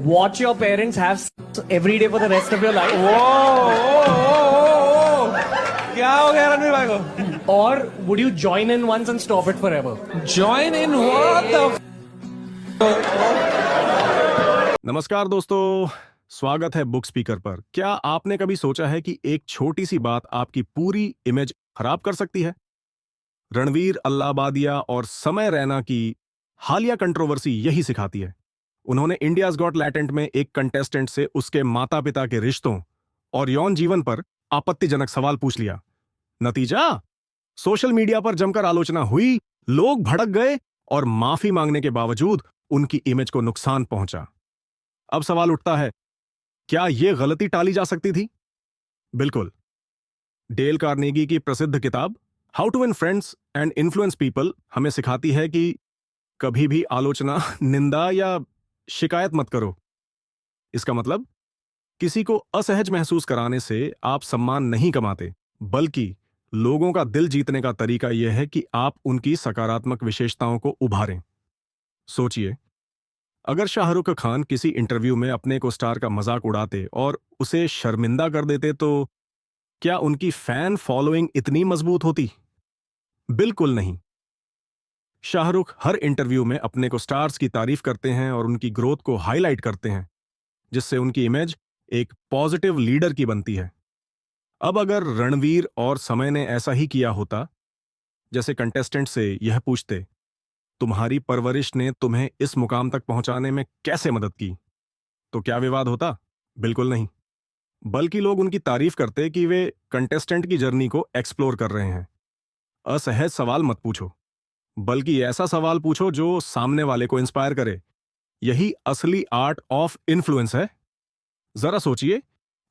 watch your parents have sex every day for the rest of your life? क्या हो गया रणवीर भाई को? Or would you join in once and stop it forever? Join in what the नमस्कार दोस्तों, स्वागत है बुक स्पीकर पर। क्या आपने कभी सोचा है कि एक छोटी सी बात आपकी पूरी इमेज खराब कर सकती है? रणवीर अल्लाबादिया और समय रैना की हालिया कंट्रोवर्सी यही सिखाती है। उन्होंने इंडियाज गॉट टैलेंट में एक कंटेस्टेंट से उसके माता पिता के रिश्तों और यौन जीवन पर आपत्तिजनक सवाल पूछ लिया। नतीजा, सोशल मीडिया पर जमकर आलोचना हुई, लोग भड़क गए और माफी मांगने के बावजूद उनकी इमेज को नुकसान पहुंचा। अब सवाल उठता है, क्या यह गलती टाली जा सकती थी? बिल्कुल। डेल कार्नेगी की प्रसिद्ध किताब how to win friends and influence people हमें सिखाती है कि कभी भी आलोचना, निंदा या शिकायत मत करो। इसका मतलब, किसी को असहज महसूस कराने से आप सम्मान नहीं कमाते, बल्कि लोगों का दिल जीतने का तरीका यह है कि आप उनकी सकारात्मक विशेषताओं को उभारें। सोचिए, अगर शाहरुख खान किसी इंटरव्यू में अपने को स्टार का मजाक उड़ाते और उसे शर्मिंदा कर देते, तो क्या उनकी फैन फॉलोइंग इतनी मजबूत होती? बिल्कुल नहीं। शाहरुख हर इंटरव्यू में अपने को स्टार्स की तारीफ करते हैं और उनकी ग्रोथ को हाईलाइट करते हैं, जिससे उनकी इमेज एक पॉजिटिव लीडर की बनती है। अब अगर रणवीर और समय ने ऐसा ही किया होता, जैसे कंटेस्टेंट से यह पूछते, तुम्हारी परवरिश ने तुम्हें इस मुकाम तक पहुंचाने में कैसे मदद की, तो क्या विवाद होता? बिल्कुल नहीं। बल्कि लोग उनकी तारीफ करते कि वे कंटेस्टेंट की जर्नी को एक्सप्लोर कर रहे हैं। असहज सवाल मत पूछो, बल्कि ऐसा सवाल पूछो जो सामने वाले को इंस्पायर करे। यही असली आर्ट ऑफ इन्फ्लुएंस है। जरा सोचिए,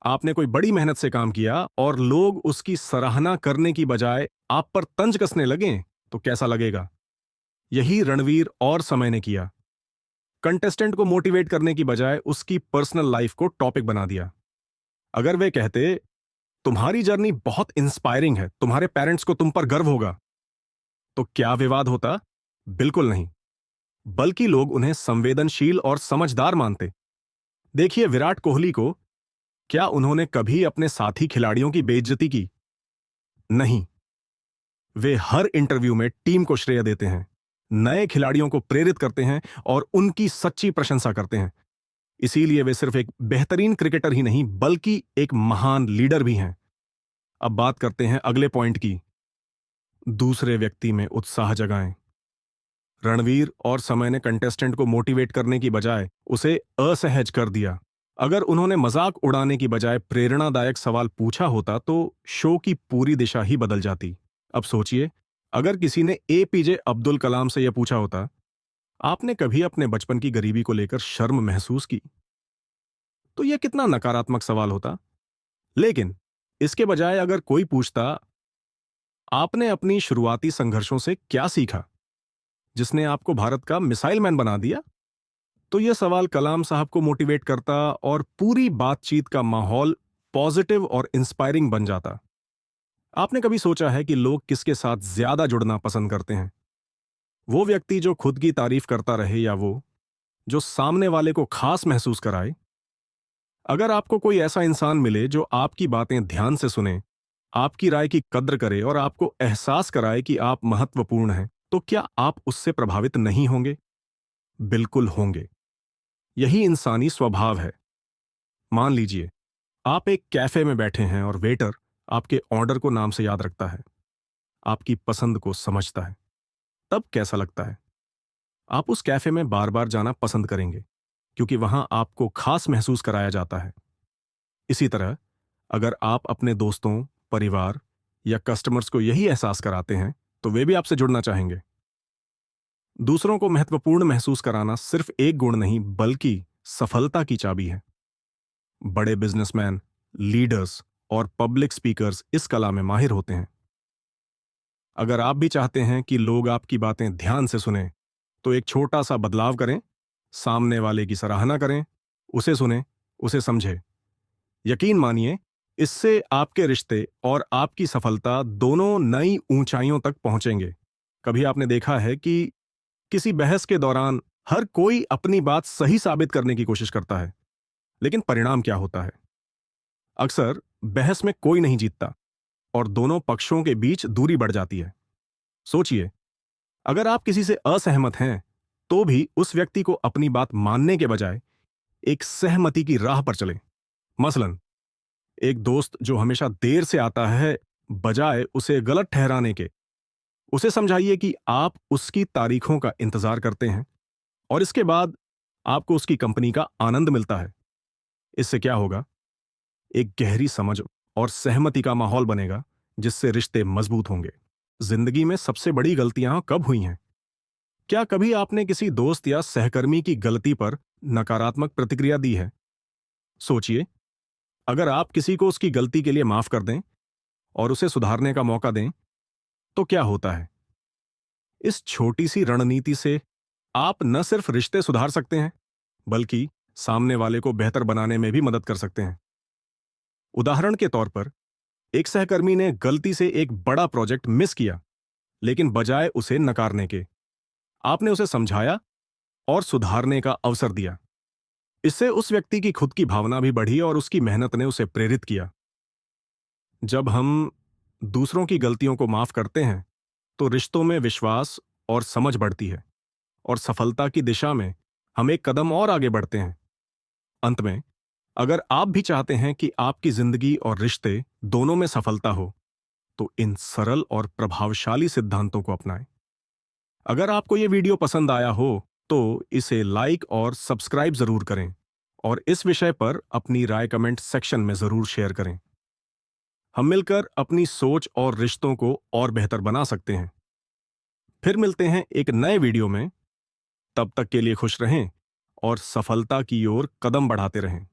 आपने कोई बड़ी मेहनत से काम किया और लोग उसकी सराहना करने की बजाय आप पर तंज कसने लगें, तो कैसा लगेगा? यही रणवीर और समय ने किया। कंटेस्टेंट को मोटिवेट करने की बजाय उसकी पर्सनल लाइफ को टॉपिक बना दिया। अगर वे कहते, तुम्हारी जर्नी बहुत इंस्पायरिंग है, तुम्हारे पेरेंट्स को तुम पर गर्व होगा, तो क्या विवाद होता? बिल्कुल नहीं। बल्कि लोग उन्हें संवेदनशील और समझदार मानते। देखिए विराट कोहली को, क्या उन्होंने कभी अपने साथी खिलाड़ियों की बेइज्जती की? नहीं। वे हर इंटरव्यू में टीम को श्रेय देते हैं, नए खिलाड़ियों को प्रेरित करते हैं और उनकी सच्ची प्रशंसा करते हैं। इसीलिए वे सिर्फ एक बेहतरीन क्रिकेटर ही नहीं, बल्कि एक महान लीडर भी हैं। अब बात करते हैं अगले पॉइंट की, दूसरे व्यक्ति में उत्साह जगाएं। रणवीर और समय ने कंटेस्टेंट को मोटिवेट करने की बजाय उसे असहज कर दिया। अगर उन्होंने मजाक उड़ाने की बजाय प्रेरणादायक सवाल पूछा होता, तो शो की पूरी दिशा ही बदल जाती। अब सोचिए, अगर किसी ने एपीजे अब्दुल कलाम से यह पूछा होता, आपने कभी अपने बचपन की गरीबी को लेकर शर्म महसूस की, तो यह कितना नकारात्मक सवाल होता। लेकिन इसके बजाय अगर कोई पूछता, आपने अपनी शुरुआती संघर्षों से क्या सीखा जिसने आपको भारत का मिसाइल मैन बना दिया, तो यह सवाल कलाम साहब को मोटिवेट करता और पूरी बातचीत का माहौल पॉजिटिव और इंस्पायरिंग बन जाता। आपने कभी सोचा है कि लोग किसके साथ ज्यादा जुड़ना पसंद करते हैं? वो व्यक्ति जो खुद की तारीफ करता रहे, या वो जो सामने वाले को खास महसूस कराए? अगर आपको कोई ऐसा इंसान मिले जो आपकी बातें ध्यान से सुने, आपकी राय की कद्र करे और आपको एहसास कराए कि आप महत्वपूर्ण हैं, तो क्या आप उससे प्रभावित नहीं होंगे? बिल्कुल होंगे। यही इंसानी स्वभाव है। मान लीजिए, आप एक कैफे में बैठे हैं और वेटर आपके ऑर्डर को नाम से याद रखता है, आपकी पसंद को समझता है। तब कैसा लगता है? आप उस कैफे में बार बार जाना पसंद करेंगे, क्योंकि वहां आपको खास महसूस कराया जाता है। इसी तरह, अगर आप अपने दोस्तों, परिवार या कस्टमर्स को यही एहसास कराते हैं, तो वे भी आपसे जुड़ना चाहेंगे। दूसरों को महत्वपूर्ण महसूस कराना सिर्फ एक गुण नहीं, बल्कि सफलता की चाबी है। बड़े बिजनेसमैन, लीडर्स और पब्लिक स्पीकर्स इस कला में माहिर होते हैं। अगर आप भी चाहते हैं कि लोग आपकी बातें ध्यान से सुनें, तो एक छोटा सा बदलाव करें। सामने वाले की सराहना करें, उसे सुनें, उसे समझें। यकीन मानिए, इससे आपके रिश्ते और आपकी सफलता दोनों नई ऊंचाइयों तक पहुंचेंगे। कभी आपने देखा है कि किसी बहस के दौरान हर कोई अपनी बात सही साबित करने की कोशिश करता है, लेकिन परिणाम क्या होता है? अक्सर बहस में कोई नहीं जीतता और दोनों पक्षों के बीच दूरी बढ़ जाती है। सोचिए, अगर आप किसी से असहमत हैं, तो भी उस व्यक्ति को अपनी बात मानने के बजाय एक सहमति की राह पर चलें। मसलन, एक दोस्त जो हमेशा देर से आता है, बजाय उसे गलत ठहराने के, उसे समझाइए कि आप उसकी तारीखों का इंतजार करते हैं और इसके बाद आपको उसकी कंपनी का आनंद मिलता है। इससे क्या होगा? एक गहरी समझ और सहमति का माहौल बनेगा, जिससे रिश्ते मजबूत होंगे। जिंदगी में सबसे बड़ी गलतियां कब हुई हैं? क्या कभी आपने किसी दोस्त या सहकर्मी की गलती पर नकारात्मक प्रतिक्रिया दी है? सोचिए, अगर आप किसी को उसकी गलती के लिए माफ कर दें और उसे सुधारने का मौका दें, तो क्या होता है? इस छोटी सी रणनीति से आप न सिर्फ रिश्ते सुधार सकते हैं, बल्कि सामने वाले को बेहतर बनाने में भी मदद कर सकते हैं। उदाहरण के तौर पर, एक सहकर्मी ने गलती से एक बड़ा प्रोजेक्ट मिस किया, लेकिन बजाय उसे नकारने के, आपने उसे समझाया और सुधारने का अवसर दिया। इससे उस व्यक्ति की खुद की भावना भी बढ़ी और उसकी मेहनत ने उसे प्रेरित किया। जब हम दूसरों की गलतियों को माफ करते हैं, तो रिश्तों में विश्वास और समझ बढ़ती है और सफलता की दिशा में हम एक कदम और आगे बढ़ते हैं। अंत में, अगर आप भी चाहते हैं कि आपकी जिंदगी और रिश्ते दोनों में सफलता हो, तो इन सरल और प्रभावशाली सिद्धांतों को अपनाएं। अगर आपको यह वीडियो पसंद आया हो, तो इसे लाइक और सब्सक्राइब जरूर करें और इस विषय पर अपनी राय कमेंट सेक्शन में जरूर शेयर करें। हम मिलकर अपनी सोच और रिश्तों को और बेहतर बना सकते हैं। फिर मिलते हैं एक नए वीडियो में। तब तक के लिए खुश रहें और सफलता की ओर कदम बढ़ाते रहें।